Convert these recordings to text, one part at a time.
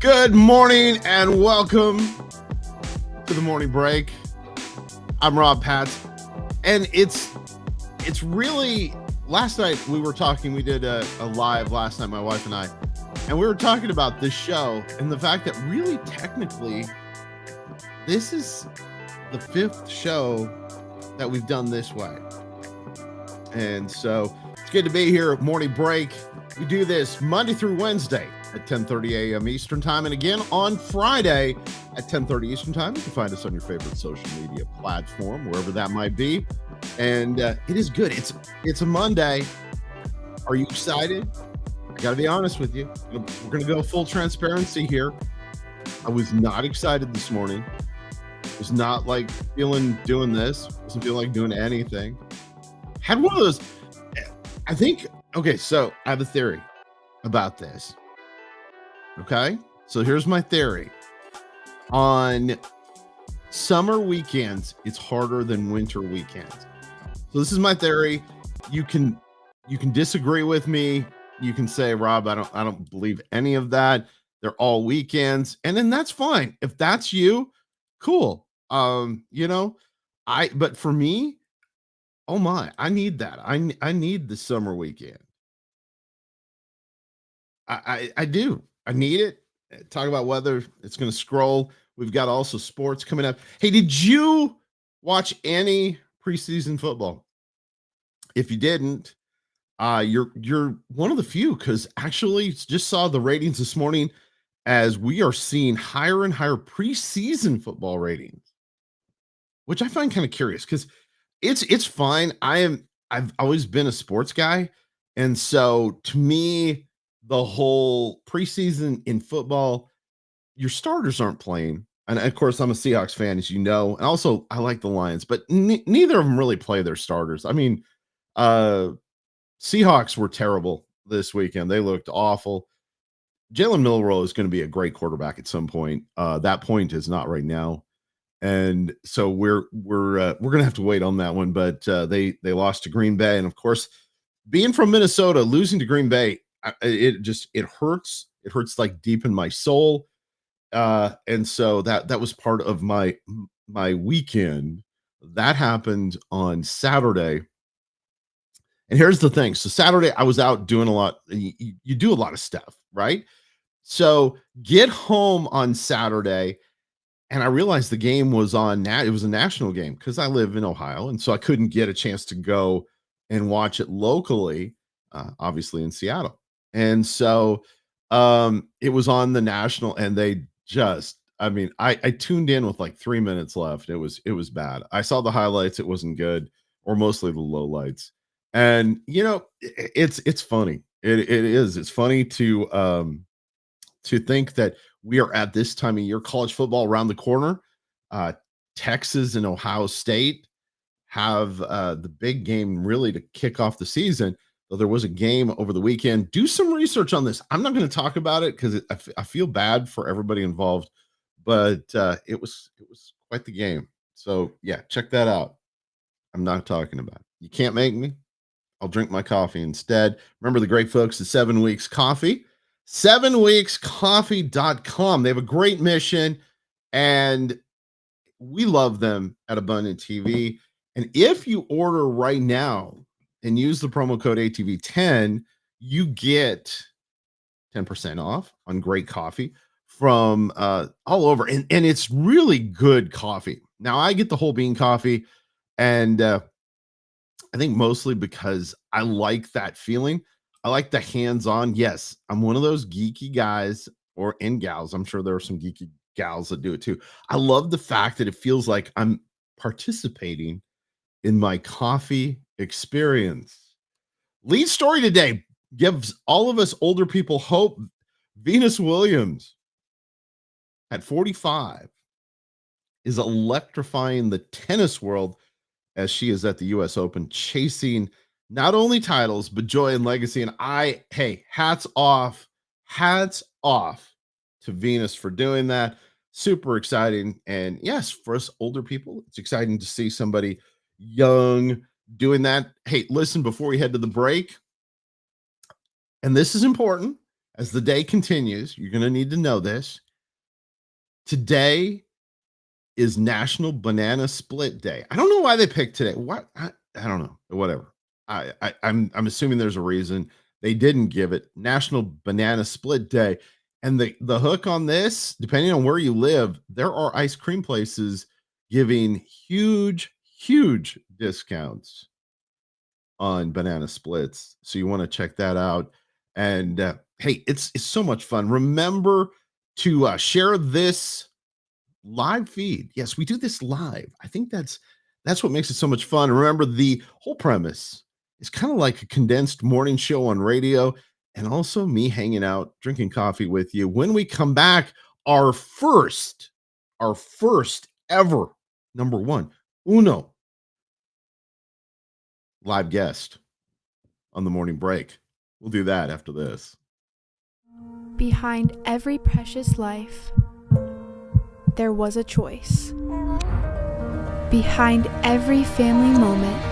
Good morning and welcome to the morning break. I'm Rob Patz, and it's really last night we were talking. We did a live last night, my wife and I, and we were talking about this show and the fact that really technically this is the fifth show that we've done this way. And so it's good to be here at Morning Break. We do this Monday through Wednesday at 10:30 a.m. Eastern Time. And again, on Friday at 10:30 Eastern Time. You can find us on your favorite social media platform, wherever that might be. And it is good. It's a Monday. Are you excited? I got to be honest with you. We're going to go full transparency here. I was not excited this morning. Was not like feeling doing this. Wasn't feeling like doing anything. Had one of those, I think, okay, so I have a theory about this. Okay, so here's my theory. On summer weekends, it's harder than winter weekends. So this is my theory. You can disagree with me. You can say, Rob, I don't believe any of that. They're all weekends, and then that's fine. If that's you, cool. But for me, oh my, I need that. I need the summer weekend. I do. I need it. Talk about weather. It's going to scroll. We've got also sports coming up. Hey, did you watch any preseason football? If you didn't, you're one of the few, because actually just saw the ratings this morning as we are seeing higher and higher preseason football ratings, which I find kind of curious because it's fine. I've always been a sports guy, and so to me, the whole preseason in football, your starters aren't playing. And of course, I'm a Seahawks fan, as you know, and also I like the Lions, but neither of them really play their starters. I mean, Seahawks were terrible this weekend. They looked awful. Jalen Milroe is going to be a great quarterback at some point. That point is not right now. And so we're going to have to wait on that one. But they lost to Green Bay, and of course, being from Minnesota, losing to Green Bay, it hurts. It hurts like deep in my soul. And so that was part of my weekend. That happened on Saturday. And here's the thing. So Saturday, I was out doing a lot. You do a lot of stuff, right? So get home on Saturday, and I realized the game was on. It was a national game because I live in Ohio, and so I couldn't get a chance to go and watch it locally, obviously in Seattle. And so it was on the national, and they just, I mean, I tuned in with like 3 minutes left. It was bad. I saw the highlights. It wasn't good, or mostly the lowlights. And it's funny. It is. It's funny to think that we are at this time of year, college football around the corner. Texas and Ohio State have the big game really to kick off the season. Though there was a game over the weekend. Do some research on this. I'm not going to talk about it because I feel bad for everybody involved, but it was quite the game. So yeah, check that out. I'm not talking about it. You can't make me. I'll drink my coffee instead. Remember the great folks at 7 Weeks Coffee, 7weekscoffee.com. They have a great mission, and we love them at Abundant TV. And if you order right now and use the promo code ATV10, you get 10% off on great coffee from all over. And it's really good coffee. Now, I get the whole bean coffee, and I think mostly because I like that feeling. I like the hands-on. Yes, I'm one of those geeky guys and gals. I'm sure there are some geeky gals that do it too. I love the fact that it feels like I'm participating in my coffee experience. Lead story today gives all of us older people hope. Venus Williams at 45 is electrifying the tennis world as she is at the US Open, chasing not only titles, but joy and legacy. And hats off to Venus for doing that. Super exciting. And yes, for us older people, it's exciting to see somebody young doing that. Hey, listen, before we head to the break, and this is important, as the day continues, you're going to need to know this. Today is National Banana Split Day. I don't know why they picked today. What? I don't know. Whatever. I'm assuming there's a reason they didn't give it National Banana Split Day. And the hook on this, depending on where you live, there are ice cream places giving huge discounts on banana splits. So you want to check that out. And hey, it's so much fun. Remember to share this live feed. Yes, we do this live. I think that's what makes it so much fun. Remember, the whole premise is kind of like a condensed morning show on radio, and also me hanging out, drinking coffee with you. When we come back, our first ever number one, uno live guest on the morning break. We'll do that after this. Behind every precious life, there was a choice. Behind every family moment,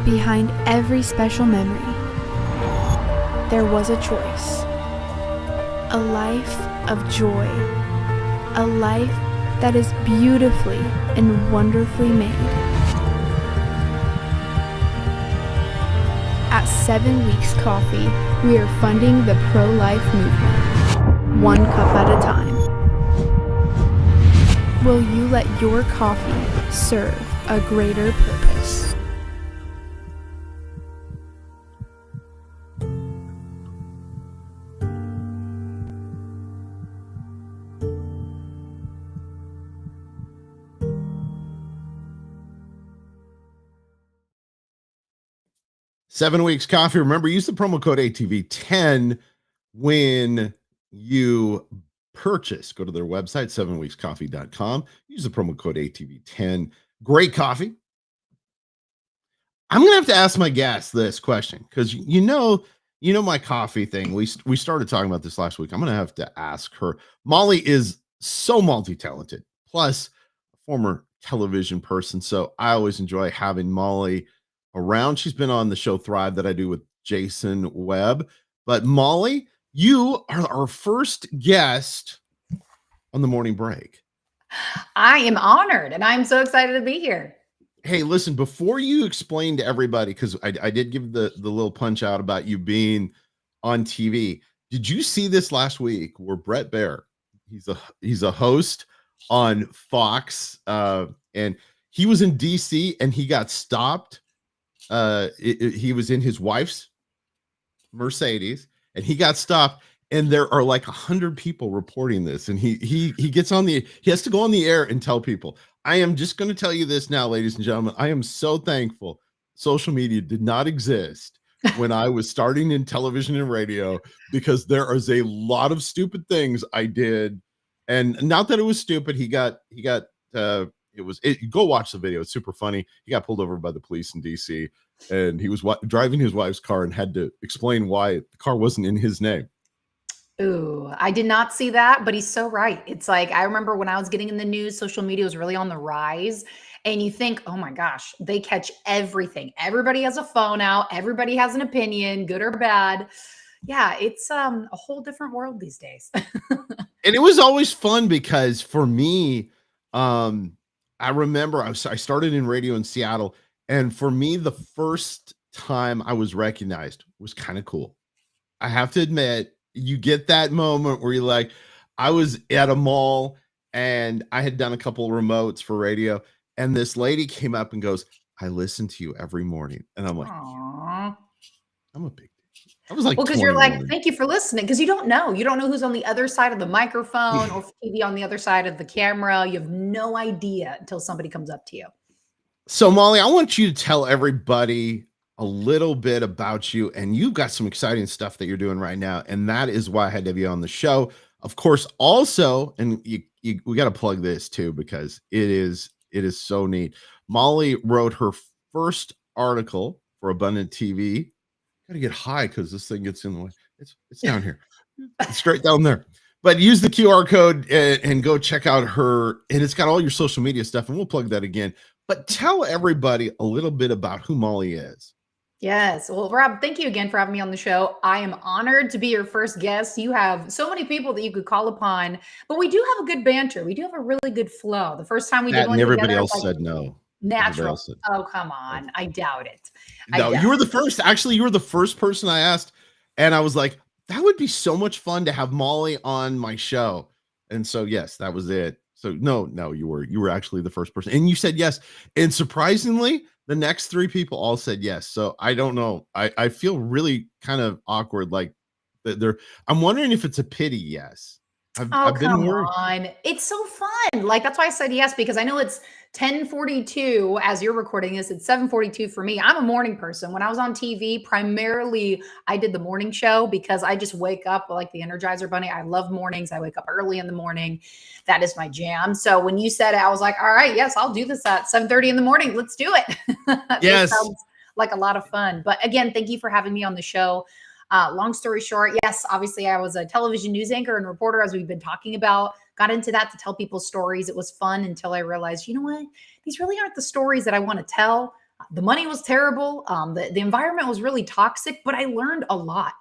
behind every special memory, there was a choice. A life of joy, a life that is beautifully and wonderfully made. At 7 Weeks Coffee, we are funding the pro-life movement, one cup at a time. Will you let your coffee serve a greater purpose? Seven Weeks Coffee. Remember, use the promo code ATV10 when you purchase. Go to their website, 7weekscoffee.com. Use the promo code ATV10. Great coffee. I'm gonna have to ask my guest this question because you know my coffee thing. We started talking about this last week. I'm gonna have to ask her. Molly is so multi-talented, plus a former television person. So I always enjoy having Molly around. She's been on the show Thrive that I do with Jason Webb. But Molly, you are our first guest on the morning break. I am honored and I'm so excited to be here. Hey, listen, before you explain to everybody, because I did give the little punch out about you being on TV. Did you see this last week where Brett Baer, he's a host on Fox, and he was in DC and he got stopped. He was in his wife's Mercedes and he got stopped, and there are like 100 people reporting this, and he gets on he has to go on the air and tell people. I am just going to tell you this now, ladies and gentlemen. I am so thankful social media did not exist when I was starting in television and radio, because there is a lot of stupid things I did, and not that it was stupid. Go watch the video. It's super funny. He got pulled over by the police in DC, and he was driving his wife's car and had to explain why the car wasn't in his name. Ooh, I did not see that, but he's so right. It's like, I remember when I was getting in the news, social media was really on the rise, and you think, oh my gosh, they catch everything. Everybody has a phone out. Everybody has an opinion, good or bad. Yeah, it's a whole different world these days. And it was always fun because for me, I remember I started in radio in Seattle, and for me, the first time I was recognized was kind of cool. I have to admit, you get that moment where you're like, I was at a mall and I had done a couple of remotes for radio, and this lady came up and goes, I listen to you every morning. And I'm like, Aww. I'm a big deal. I was like, well, because you're like, thank you for listening. Because you don't know who's on the other side of the microphone or maybe on the other side of the camera. You have no idea until somebody comes up to you. So Molly, I want you to tell everybody a little bit about you, and you've got some exciting stuff that you're doing right now, and that is why I had to have you on the show. Of course, also, and we got to plug this too, because it is so neat. Molly wrote her first article for Abundant TV. Got to get high because this thing gets in the way. It's down here. It's straight down there. But use the QR code and go check out her, and it's got all your social media stuff, and we'll plug that again. But tell everybody a little bit about who Molly is. Yes. Well, Rob, thank you again for having me on the show. I am honored to be your first guest. You have so many people that you could call upon, but we do have a good banter. We do have a really good flow. The first time we did That and one together, everybody it's else like said no. Everybody natural. else said Oh, come no. on. I doubt it. I No, doubt you were it. the first. Actually, you were the first person I asked, and I was like, that would be so much fun to have Molly on my show. And so, yes, that was it. So, no, you were actually the first person, and you said yes. And surprisingly, the next three people all said yes. So I don't know. I feel really kind of awkward, like that they're. I'm wondering if it's a pity yes. Oh, I've been come worried. on. It's so fun. Like that's why I said yes, because I know it's 10:42 as you're recording this. It's 7:42 for me. I'm a morning person. When I was on TV, primarily I did the morning show because I just wake up like the Energizer Bunny. I love mornings. I wake up early in the morning. That is my jam. So when you said it, I was like, all right, yes, I'll do this at 7:30 in the morning. Let's do it. This Yes. sounds like a lot of fun. But again, thank you for having me on the show. Long story short, yes, obviously I was a television news anchor and reporter, as we've been talking about. Got into that to tell people stories. It was fun until I realized, you know what? These really aren't the stories that I want to tell. The money was terrible. The environment was really toxic, but I learned a lot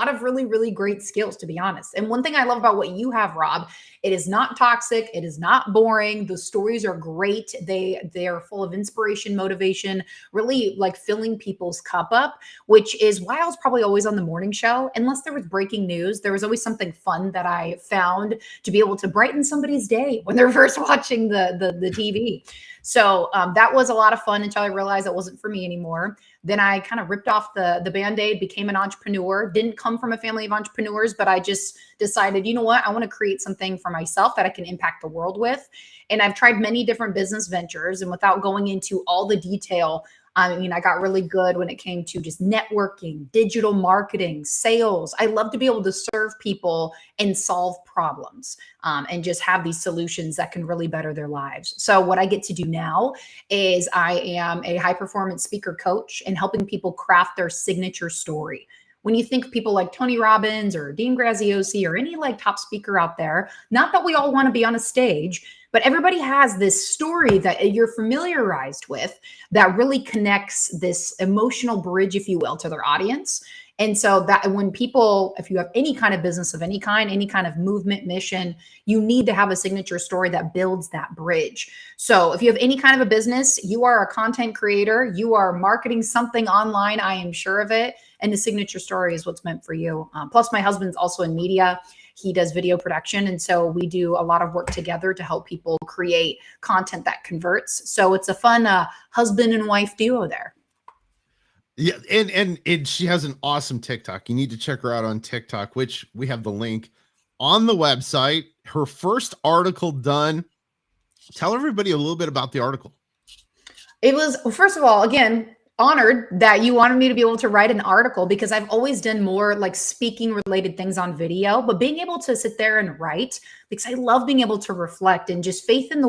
of really, really great skills, to be honest. And one thing I love about what you have, Rob, it is not toxic. It is not boring. The stories are great. They are full of inspiration, motivation, really like filling people's cup up, which is why I was probably always on the morning show. Unless there was breaking news, there was always something fun that I found to be able to brighten somebody's day when they're first watching the TV. So that was a lot of fun until I realized it wasn't for me anymore. Then I kind of ripped off the band-aid, became an entrepreneur. Didn't come from a family of entrepreneurs, but I just decided, you know what? I want to create something for myself that I can impact the world with. And I've tried many different business ventures. And without going into all the detail, I mean, I got really good when it came to just networking, digital marketing, sales. I love to be able to serve people and solve problems, and just have these solutions that can really better their lives. So, what I get to do now is I am a high performance speaker coach and helping people craft their signature story. When you think of people like Tony Robbins or Dean Graziosi or any like top speaker out there, not that we all want to be on a stage, but everybody has this story that you're familiarized with that really connects this emotional bridge, if you will, to their audience. And so that when people, if you have any kind of business of any kind of movement, mission, you need to have a signature story that builds that bridge. So if you have any kind of a business, you are a content creator, you are marketing something online, I am sure of it. And the signature story is what's meant for you. Plus, my husband's also in media. He does video production. And so we do a lot of work together to help people create content that converts. So it's a fun husband and wife duo there. Yeah, and she has an awesome TikTok. You need to check her out on TikTok, which we have the link on the website. Her first article done. Tell everybody a little bit about the article. It was, first of all, again, honored that you wanted me to be able to write an article because I've always done more like speaking related things on video, but being able to sit there and write, because I love being able to reflect and just faith in the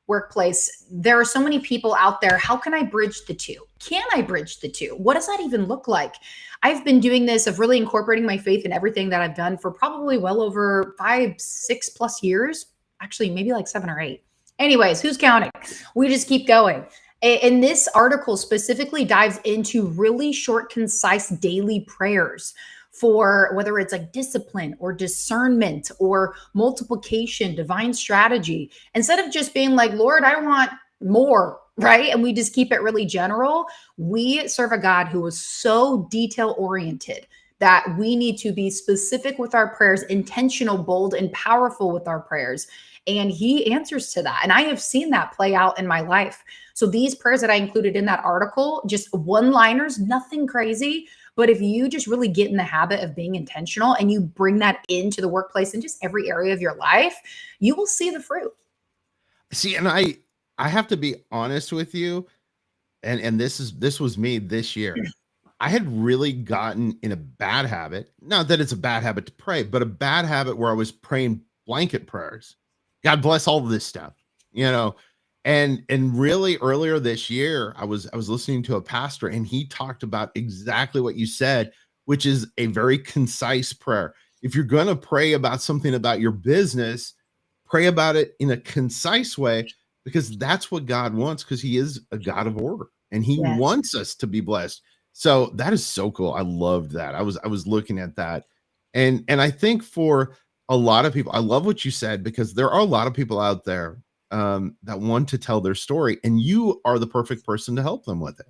workplace. There are so many people out there. How can I bridge the two? Can I bridge the two? What does that even look like? I've been doing this of really incorporating my faith in everything that I've done for probably well over 5, 6+ years, actually maybe like 7 or 8. Anyways, who's counting? We just keep going. And this article specifically dives into really short, concise daily prayers for whether it's like discipline or discernment or multiplication, divine strategy. Instead of just being like, Lord, I want more, right? And we just keep it really general. We serve a God who is so detail oriented that we need to be specific with our prayers, intentional, bold, and powerful with our prayers. And he answers to that. And I have seen that play out in my life. So these prayers that I included in that article, just one-liners, nothing crazy. But if you just really get in the habit of being intentional and you bring that into the workplace and just every area of your life, you will see the fruit. See, and I have to be honest with you, and this was me this year. I had really gotten in a bad habit. Not that it's a bad habit to pray, but a bad habit where I was praying blanket prayers. God bless all of this stuff, you know. And really earlier this year, I was listening to a pastor and he talked about exactly what you said, which is a very concise prayer. If you're going to pray about something about your business, pray about it in a concise way, because that's what God wants, because he is a God of order and he Yes. wants us to be blessed. So that is so cool. I loved that. I was looking at that. And I think for a lot of people, I love what you said, because there are a lot of people out there that want to tell their story, and you are the perfect person to help them with it.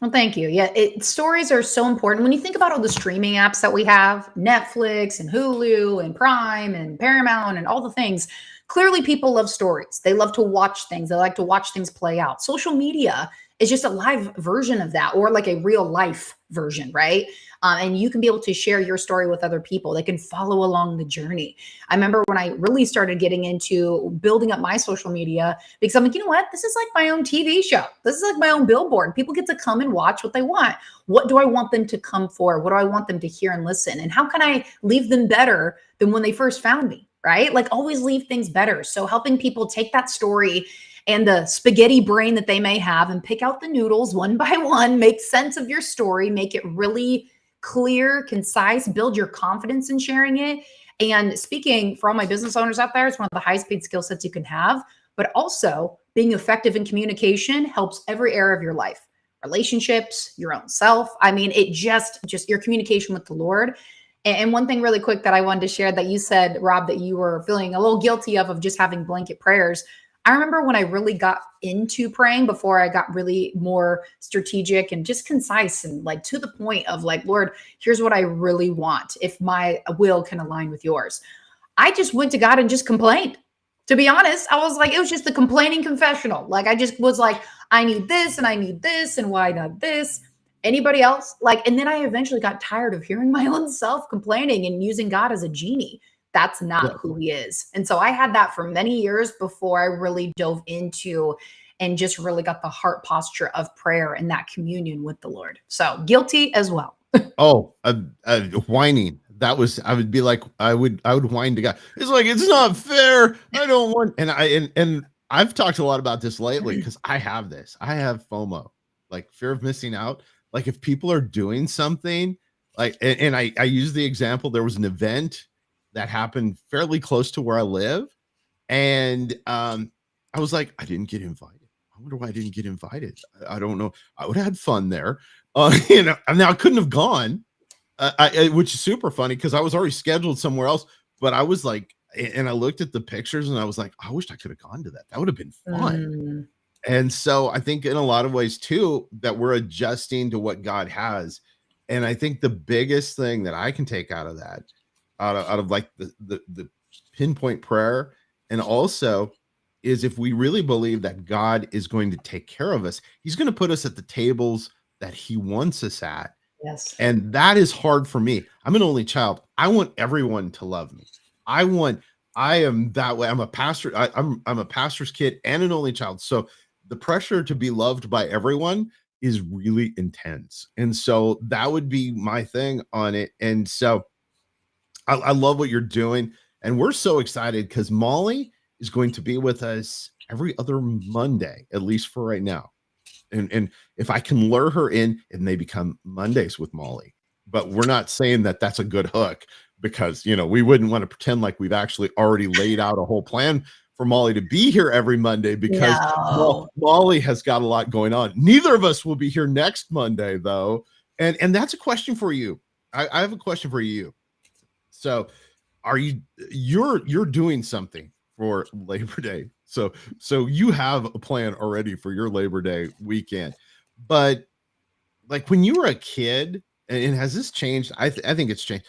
Well, thank you. Yeah, stories are so important. When you think about all the streaming apps that we have, Netflix and Hulu and Prime and Paramount and all the things, clearly people love stories. They love to watch things. They like to watch things play out. Social media is just a live version of that, or like a real life version, right? And you can be able to share your story with other people. They can follow along the journey. I remember when I really started getting into building up my social media, because I'm like, you know what? This is like my own TV show. This is like my own billboard. People get to come and watch what they want. What do I want them to come for? What do I want them to hear and listen? And how can I leave them better than when they first found me, right? Like, always leave things better. So helping people take that story and the spaghetti brain that they may have and pick out the noodles one by one, make sense of your story, make it really clear, concise, build your confidence in sharing it. And speaking for all my business owners out there, it's one of the highest paid skill sets you can have. But also, being effective in communication helps every area of your life, relationships, your own self. I mean, it just your communication with the Lord. And one thing really quick that I wanted to share that you said, Rob, that you were feeling a little guilty of just having blanket prayers. I remember when I really got into praying, before I got really more strategic and just concise and like to the point of like, Lord, here's what I really want, if my will can align with yours. I just went to God and just complained. To be honest, I was like, it was just the complaining confessional. Like, I just was like, I need this and I need this, and why not this? Anybody else? Like, and then I eventually got tired of hearing my own self complaining and using God as a genie. That's not Yeah. who he is. And so I had that for many years before I really dove into and just really got the heart posture of prayer and that communion with the Lord. So guilty as well. Oh, whining. That was, I would be like, I would whine to God. It's like, it's not fair. I don't want, and I've talked a lot about this lately, because I have this. I have FOMO, like fear of missing out. Like, if people are doing something, like, and I use the example, there was an event that happened fairly close to where I live. And I was like, I didn't get invited. I wonder why I didn't get invited. I don't know. I would have had fun there. Now I couldn't have gone, which is super funny, because I was already scheduled somewhere else. But I was like, and I looked at the pictures and I was like, I wish I could have gone to that. That would have been fun. Mm, And so I think in a lot of ways too, that we're adjusting to what God has. And I think the biggest thing that I can take out of that, out of like the pinpoint prayer, and also, is if we really believe that God is going to take care of us, he's going to put us at the tables that he wants us at. yes. And that is hard for me. I'm an only child. I want everyone to love me. I am that way. I'm a pastor. I'm a pastor's kid and an only child. So the pressure to be loved by everyone is really intense. And so that would be my thing on it. And so I love what you're doing. And we're so excited, because Molly is going to be with us every other Monday, at least for right now. And if I can lure her in, it may become Mondays with Molly. But we're not saying that that's a good hook, because, we wouldn't want to pretend like we've actually already laid out a whole plan for Molly to be here every Monday, because No. Molly has got a lot going on. Neither of us will be here next Monday, though. And that's a question for you. I have a question for you. So you're doing something for Labor Day. So you have a plan already for your Labor Day weekend. But like, when you were a kid, and has this changed? I think it's changed.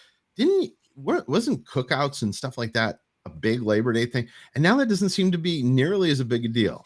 Wasn't cookouts and stuff like that a big Labor Day thing? And now that doesn't seem to be nearly as a big a deal.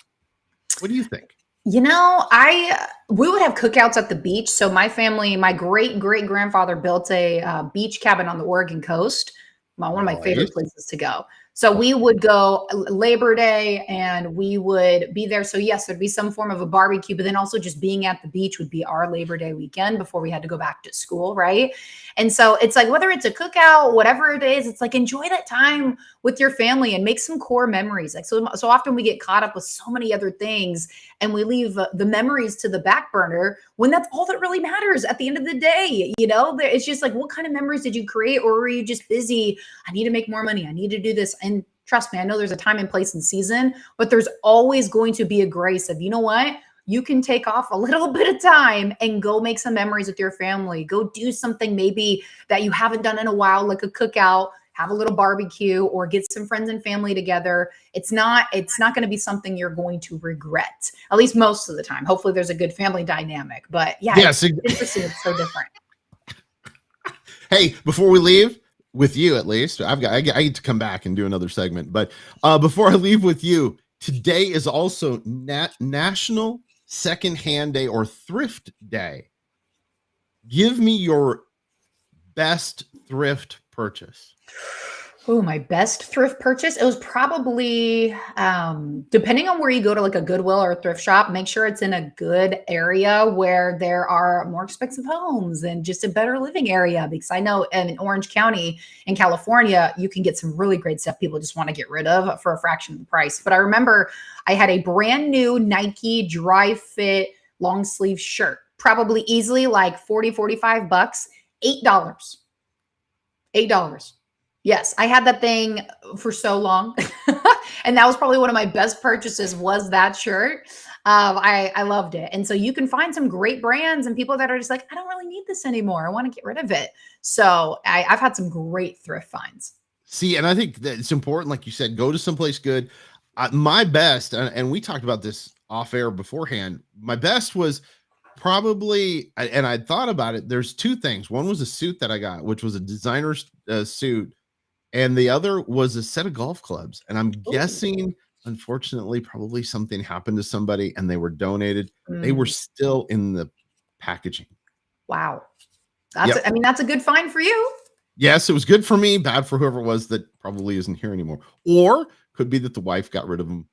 What do you think? We would have cookouts at the beach. So my family, my great grandfather built a beach cabin on the Oregon coast. One of my favorite Nice. places to go. So we would go Labor Day and we would be there. So yes, there'd be some form of a barbecue, but then also just being at the beach would be our Labor Day weekend before we had to go back to school, right? And so it's like, whether it's a cookout, whatever it is, it's like, enjoy that time with your family and make some core memories. Like, so often we get caught up with so many other things and we leave the memories to the back burner, when that's all that really matters at the end of the day. It's just like, what kind of memories did you create? Or were you just busy? I need to make more money. I need to do this. And trust me, I know there's a time and place and season, but there's always going to be a grace of, you know what? you can take off a little bit of time and go make some memories with your family. Go do something maybe that you haven't done in a while, like a cookout, have a little barbecue, or get some friends and family together. It's not going to be something you're going to regret, at least most of the time. Hopefully there's a good family dynamic, but yeah, Yes. it's interesting. It's so different. Hey, before we leave with you, at least I get to come back and do another segment, but before I leave with you, today is also National Secondhand Day or Thrift Day. Give me your best thrift purchase. Oh, my best thrift purchase. It was probably, depending on where you go to, like a Goodwill or a thrift shop, make sure it's in a good area where there are more expensive homes and just a better living area. Because I know in Orange County in California, you can get some really great stuff people just want to get rid of for a fraction of the price. But I remember I had a brand new Nike dry fit long sleeve shirt, probably easily like 40, 45 bucks, $8. $8. Yes, I had that thing for so long. And that was probably one of my best purchases was that shirt. I loved it. And so you can find some great brands and people that are just like, I don't really need this anymore. I want to get rid of it. So I've had some great thrift finds. See, and I think that it's important, like you said, go to someplace good. My best, and we talked about this off air beforehand, my best was probably, and I thought about it, there's two things. One was a suit that I got, which was a designer suit, and the other was a set of golf clubs. And I'm guessing, unfortunately, probably something happened to somebody and they were donated. They were still in the packaging. Wow. That's a good find for you. Yes, it was good for me, bad for whoever it was that probably isn't here anymore. Or could be that the wife got rid of them.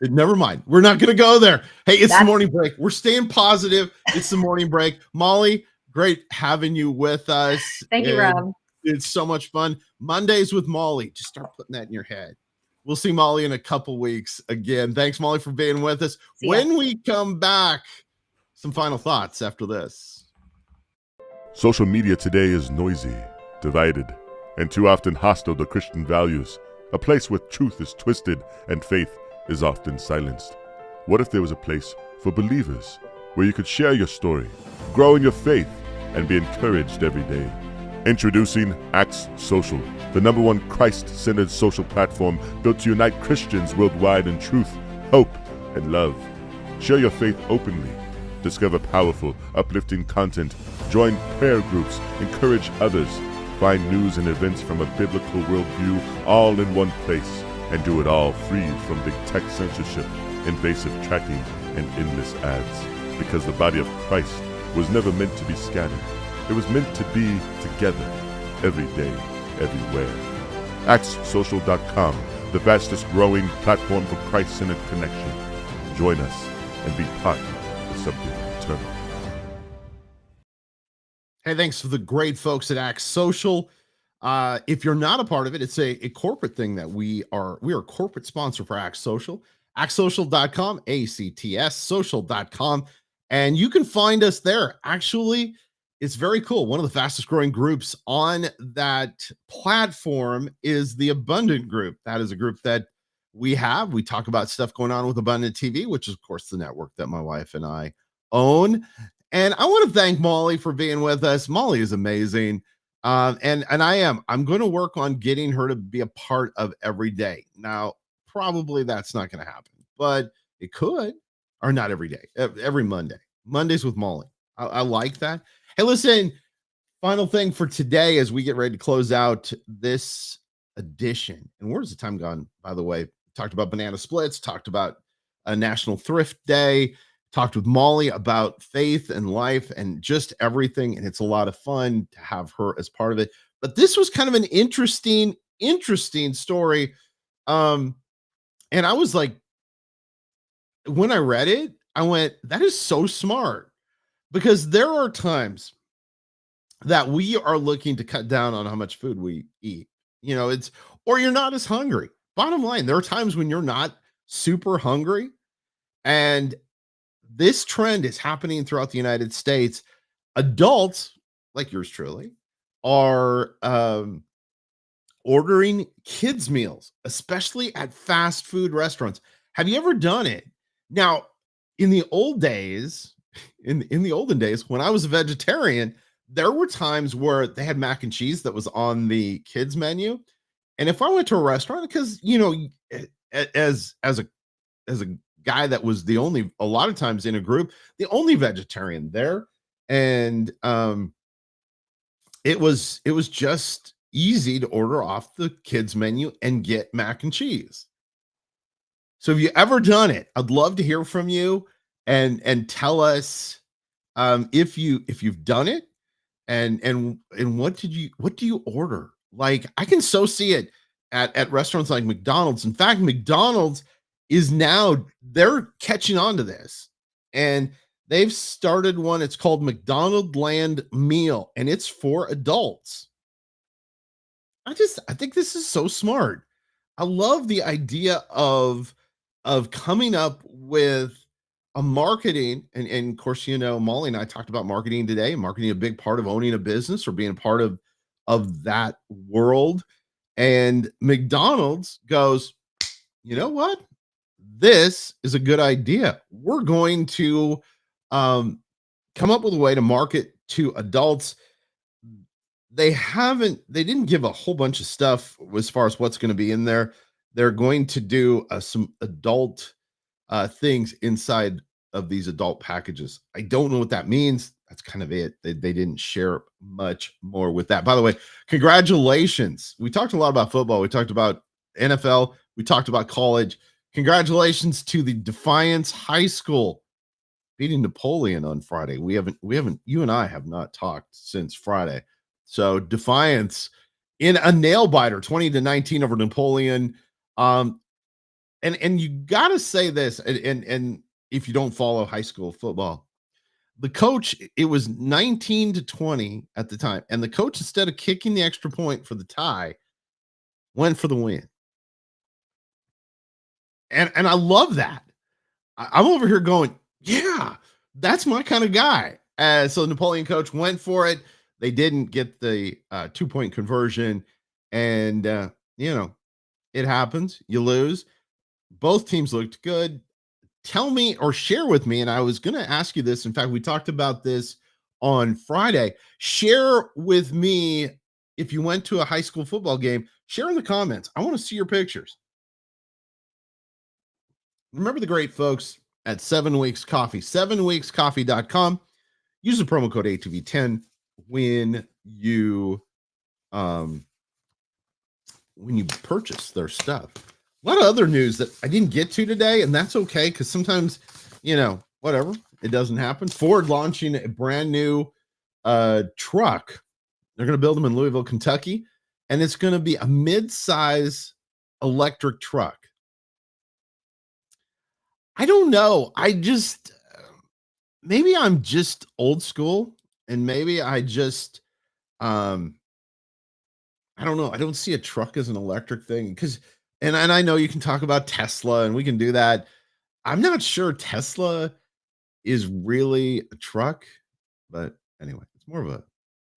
Never mind. We're not going to go there. Hey, it's the morning break. We're staying positive. It's the morning break. Molly, great having you with us. Thank you, Rob. It's so much fun. Mondays with Molly. Just start putting that in your head. We'll see Molly in a couple weeks again. Thanks, Molly, for being with us. When we come back, some final thoughts after this. Social media today is noisy, divided, and too often hostile to Christian values, a place where truth is twisted and faith is often silenced. What if there was a place for believers where you could share your story, grow in your faith, and be encouraged every day? Introducing Acts Social, the #1 Christ-centered social platform built to unite Christians worldwide in truth, hope, and love. Share your faith openly. Discover powerful, uplifting content. Join prayer groups. Encourage others. Find news and events from a biblical worldview all in one place. And do it all free from big tech censorship, invasive tracking, and endless ads. Because the body of Christ was never meant to be scattered. It was meant to be together, every day, everywhere. ActsSocial.com, the fastest growing platform for Christ-centered connection. Join us and be part of something eternal. Hey, thanks for the great folks at Acts Social. If you're not a part of it, it's a corporate thing that we are a corporate sponsor for Acts Social. ActsSocial.com, ACTS social.com. And you can find us there. Actually, it's very cool. One of the fastest growing groups on that platform is the Abundant Group. That is a group that we have. We talk about stuff going on with Abundant TV, which is, of course, the network that my wife and I own. And I want to thank Molly for being with us. Molly is amazing. And I'm going to work on getting her to be a part of every day. Now, probably that's not going to happen, but it could, or not every day, every Monday. Mondays with Molly. I like that. Hey, listen, final thing for today as we get ready to close out this edition. And where's the time gone, by the way? Talked about banana splits, talked about a National Thrift Day, talked with Molly about faith and life and just everything. And it's a lot of fun to have her as part of it. But this was kind of an interesting story. And I was like, when I read it, I went, that is so smart. Because there are times that we are looking to cut down on how much food we eat. You know, or you're not as hungry. Bottom line, there are times when you're not super hungry. And this trend is happening throughout the United States. Adults, like yours truly, are ordering kids' meals, especially at fast food restaurants. Have you ever done it? Now, in the old days, in the olden days, when I was a vegetarian, there were times where they had mac and cheese that was on the kids menu. And if I went to a restaurant, because as a guy that was the only, a lot of times in a group, the only vegetarian there, and it was just easy to order off the kids menu and get mac and cheese. So have you ever done it? I'd love to hear from you and tell us if you've done it, and what do you order? Like, I can so see it at restaurants like McDonald's. In fact, McDonald's is now, they're catching on to this, and they've started one. It's called McDonald Land Meal, and it's for adults. I think this is so smart. I love the idea of coming up with a marketing, and of course, Molly and I talked about marketing today. Marketing, a big part of owning a business or being a part of that world. And McDonald's goes, you know what? This is a good idea. We're going to come up with a way to market to adults. They didn't give a whole bunch of stuff as far as what's going to be in there. They're going to do some adult things inside of these adult packages. I don't know what that means. That's kind of it. They didn't share much more with that. By the way, congratulations. We talked a lot about football. We talked about NFL. We talked about college. Congratulations to the Defiance High School beating Napoleon on Friday. We haven't, you and I have not talked since Friday. So Defiance in a nail biter, 20-19 over Napoleon. And you got to say this, and if you don't follow high school football, the coach, it was 19-20 at the time, and the coach, instead of kicking the extra point for the tie, went for the win. And I love that. I'm over here going, yeah, that's my kind of guy. So the Napoleon coach went for it. They didn't get the 2-point conversion, and it happens. You lose. Both teams looked good. Tell me or share with me, and I was going to ask you this. In fact, we talked about this on Friday. Share with me if you went to a high school football game. Share in the comments. I want to see your pictures. Remember the great folks at 7 Weeks Coffee, 7weekscoffee.com. Use the promo code ATV10 when you purchase their stuff. A lot of other news that I didn't get to today, and that's okay, because sometimes, whatever, it doesn't happen. Ford launching a brand new truck. They're going to build them in Louisville, Kentucky, and it's going to be a mid-size electric truck. I don't know. Maybe I'm just old school, and maybe I just, I don't know. I don't see a truck as an electric thing, and I know you can talk about Tesla, and we can do that. I'm not sure Tesla is really a truck, but anyway, it's more of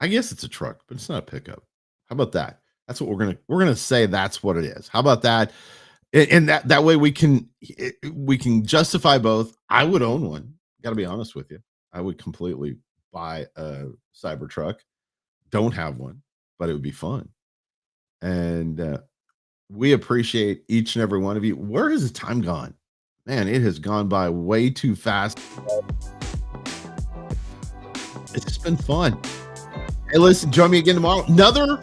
I guess it's a truck, but it's not a pickup. How about that? That's what we're going to say. That's what it is. How about that? And that way we can justify both. I would own one. Got to be honest with you. I would completely buy a Cybertruck. Don't have one, but it would be fun. And we appreciate each and every one of you. Where has the time gone? Man, it has gone by way too fast. It's just been fun. Hey, listen, join me again tomorrow. Another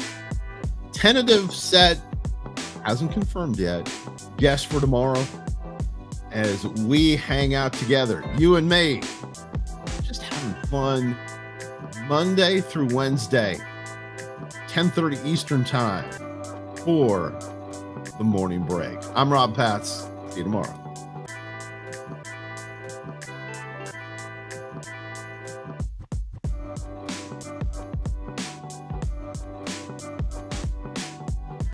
tentative set, hasn't confirmed yet, guest for tomorrow as we hang out together, you and me, just having fun Monday through Wednesday, 10:30 Eastern time for the morning break. I'm Rob Patz. See you tomorrow.